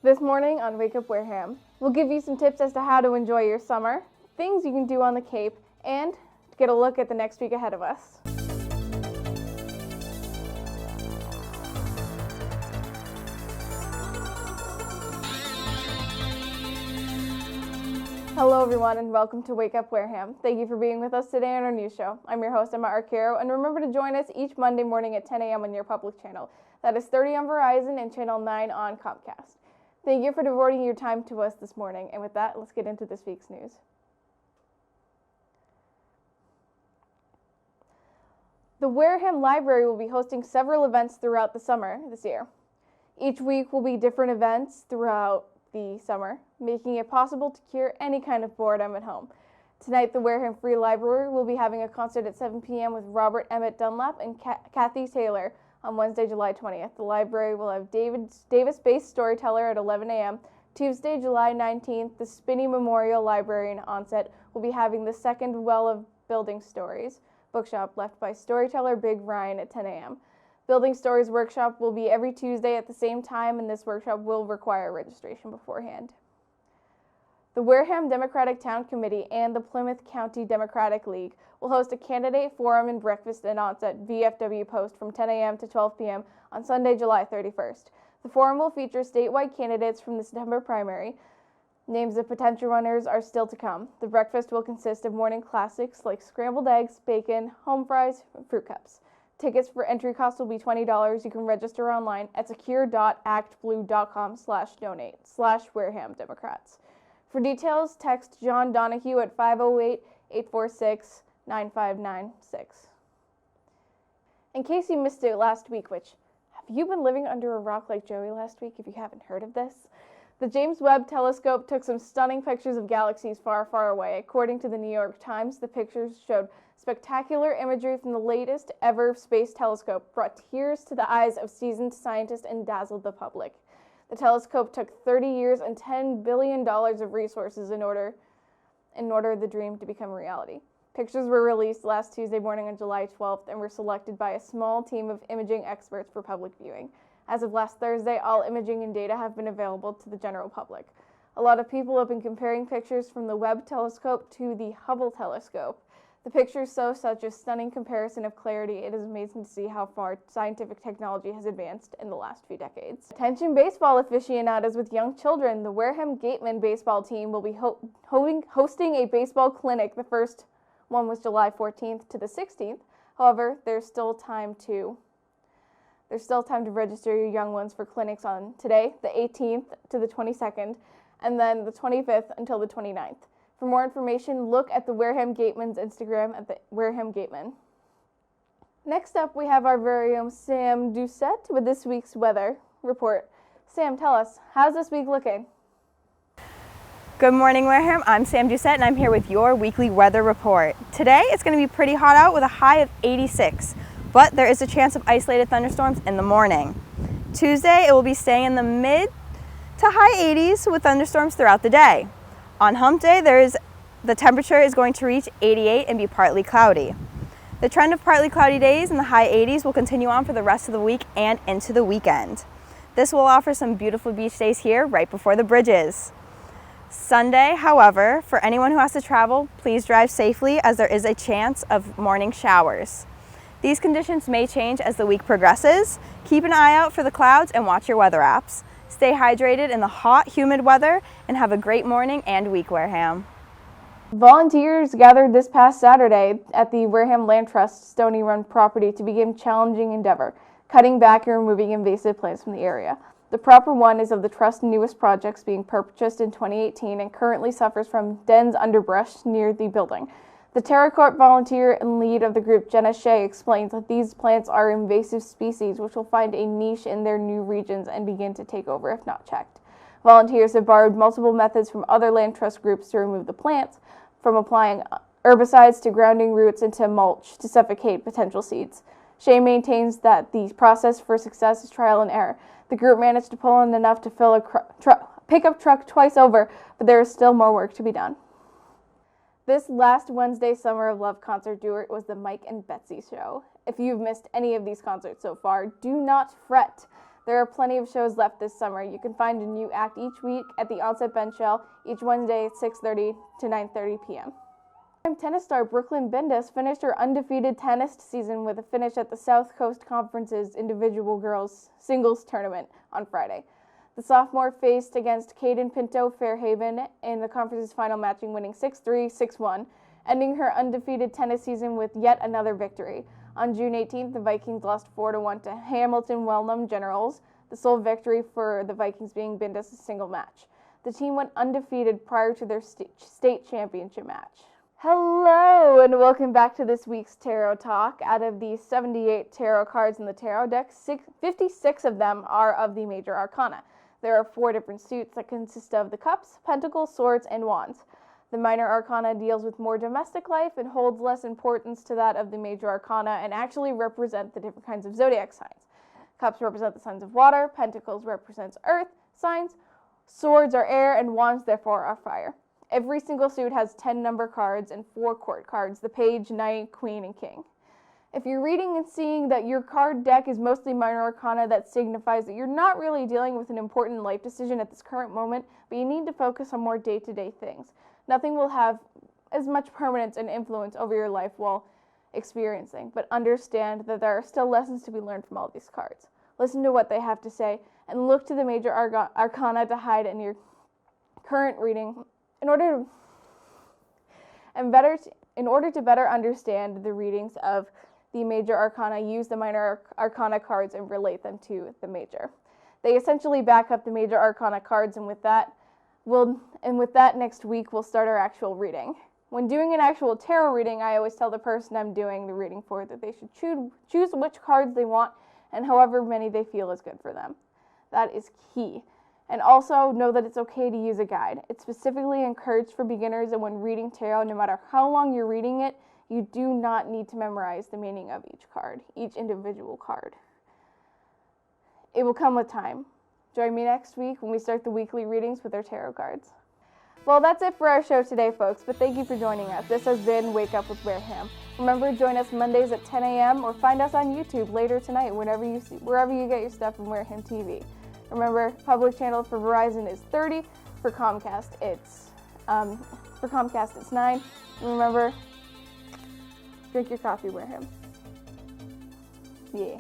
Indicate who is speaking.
Speaker 1: This morning on Wake Up Wareham, we'll give you some tips as to how to enjoy your summer, things you can do on the Cape, and to get a look at the next week ahead of us. Hello everyone and welcome to Wake Up Wareham. Thank you for being with us today on our news show. I'm your host, Emma Arcaro, and remember to join us each Monday morning at 10 a.m. on your public channel. That is 30 on Verizon and channel 9 on Comcast. Thank you for devoting your time to us this morning, and with that, let's get into this week's news. The Wareham Library will be hosting several events throughout the summer this year. Each week will be different events throughout the summer, making it possible to cure any kind of boredom at home. Tonight, the Wareham Free Library will be having a concert at 7 p.m. with Robert Emmett Dunlap and Kathy Taylor on Wednesday, July 20th. The library will have Davis-based storyteller at 11 a.m. Tuesday, July 19th, the Spinney Memorial Library in Onset will be having the second Well of Building Stories bookshop left by storyteller Big Ryan at 10 a.m. Building Stories workshop will be every Tuesday at the same time, and this workshop will require registration beforehand. The Wareham Democratic Town Committee and the Plymouth County Democratic League will host a candidate forum and breakfast and Onset VFW Post from 10 a.m. to 12 p.m. on Sunday, July 31st. The forum will feature statewide candidates from the September primary. Names of potential runners are still to come. The breakfast will consist of morning classics like scrambled eggs, bacon, home fries, and fruit cups. Tickets for entry cost will be $20. You can register online at secure.actblue.com/donate/Wareham Democrats. For details, text John Donahue at 508-846-9596. In case you missed it last week, which, have you been living under a rock like Joey last week if you haven't heard of this? The James Webb Telescope took some stunning pictures of galaxies far, far away. According to the New York Times, the pictures showed spectacular imagery from the latest ever space telescope, brought tears to the eyes of seasoned scientists and dazzled the public. The telescope took 30 years and $10 billion of resources in order the dream to become reality. Pictures were released last Tuesday morning on July 12th and were selected by a small team of imaging experts for public viewing. As of last Thursday, all imaging and data have been available to the general public. A lot of people have been comparing pictures from the Webb telescope to the Hubble telescope. The pictures show such a stunning comparison of clarity. It is amazing to see how far scientific technology has advanced in the last few decades. Attention baseball aficionados with young children. The Wareham Gatemen baseball team will be hosting a baseball clinic. The first one was July 14th to the 16th. However, there's still time to register your young ones for clinics on today, the 18th to the 22nd, and then the 25th until the 29th. For more information, look at the Wareham Gatemen's Instagram at the Wareham Gatemen. Next up, we have our very own Sam Doucette with this week's weather report. Sam, tell us, how's this week looking?
Speaker 2: Good morning, Wareham. I'm Sam Doucette, and I'm here with your weekly weather report. Today, it's going to be pretty hot out with a high of 86, but there is a chance of isolated thunderstorms in the morning. Tuesday, it will be staying in the mid to high 80s with thunderstorms throughout the day. On hump day, the temperature is going to reach 88 and be partly cloudy. The trend of partly cloudy days in the high 80s will continue on for the rest of the week and into the weekend. This will offer some beautiful beach days here right before the bridges. Sunday, however, for anyone who has to travel, please drive safely as there is a chance of morning showers. These conditions may change as the week progresses. Keep an eye out for the clouds and watch your weather apps. Stay hydrated in the hot, humid weather and have a great morning and week, Wareham.
Speaker 1: Volunteers gathered this past Saturday at the Wareham Land Trust Stony Run property to begin challenging endeavor, cutting back and removing invasive plants from the area. The proper one is of the Trust's newest projects being purchased in 2018 and currently suffers from dense underbrush near the building. The Terracourt volunteer and lead of the group, Jenna Shea, explains that these plants are invasive species which will find a niche in their new regions and begin to take over if not checked. Volunteers have borrowed multiple methods from other land trust groups to remove the plants, from applying herbicides to grounding roots into mulch to suffocate potential seeds. Shea maintains that the process for success is trial and error. The group managed to pull in enough to fill a pickup truck twice over, but there is still more work to be done. This last Wednesday Summer of Love concert tour was the Mike and Betsy show. If you've missed any of these concerts so far, do not fret. There are plenty of shows left this summer. You can find a new act each week at the Onset Bench Shell each Wednesday at 6:30 to 9:30 p.m. Tennis star Brooklyn Bindus finished her undefeated tennis season with a finish at the South Coast Conference's individual girls singles tournament on Friday. The sophomore faced against Caden Pinto Fairhaven in the conference's final matching, winning 6-3, 6-1, ending her undefeated tennis season with yet another victory. On June 18th, the Vikings lost 4-1 to Hamilton Welnum Generals, the sole victory for the Vikings being Bindus' single match. The team went undefeated prior to their state championship match. Hello, and welcome back to this week's Tarot Talk. Out of the 78 tarot cards in the tarot deck, 56 of them are of the major arcana. There are 4 different suits that consist of the cups, pentacles, swords, and wands. The minor arcana deals with more domestic life and holds less importance to that of the major arcana and actually represent the different kinds of zodiac signs. Cups represent the signs of water, pentacles represents earth signs, swords are air, and wands therefore are fire. Every single suit has 10 number cards and 4 court cards, the page, knight, queen, and king. If you're reading and seeing that your card deck is mostly minor arcana, that signifies that you're not really dealing with an important life decision at this current moment, but you need to focus on more day-to-day things. Nothing will have as much permanence and influence over your life while experiencing, but understand that there are still lessons to be learned from all these cards. Listen to what they have to say and look to the major arcana to hide in your current reading in order to better understand the readings of the major arcana. Use the minor arcana cards and relate them to the major. They essentially back up the major arcana cards, and with that next week we'll start our actual reading. When doing an actual tarot reading, I always tell the person I'm doing the reading for that they should choose which cards they want and however many they feel is good for them. That is key. And also know that it's okay to use a guide. It's specifically encouraged for beginners, and when reading tarot, no matter how long you're reading it, you do not need to memorize the meaning of each card, each individual card. It will come with time. Join me next week when we start the weekly readings with our tarot cards. Well, that's it for our show today, folks, but thank you for joining us. This has been Wake Up with Wareham. Remember, join us Mondays at 10 a.m. or find us on YouTube later tonight wherever you get your stuff from Wareham TV. Remember, public channel for Verizon is 30. For Comcast, it's 9. And remember, drink your coffee, Wareham. Yeah.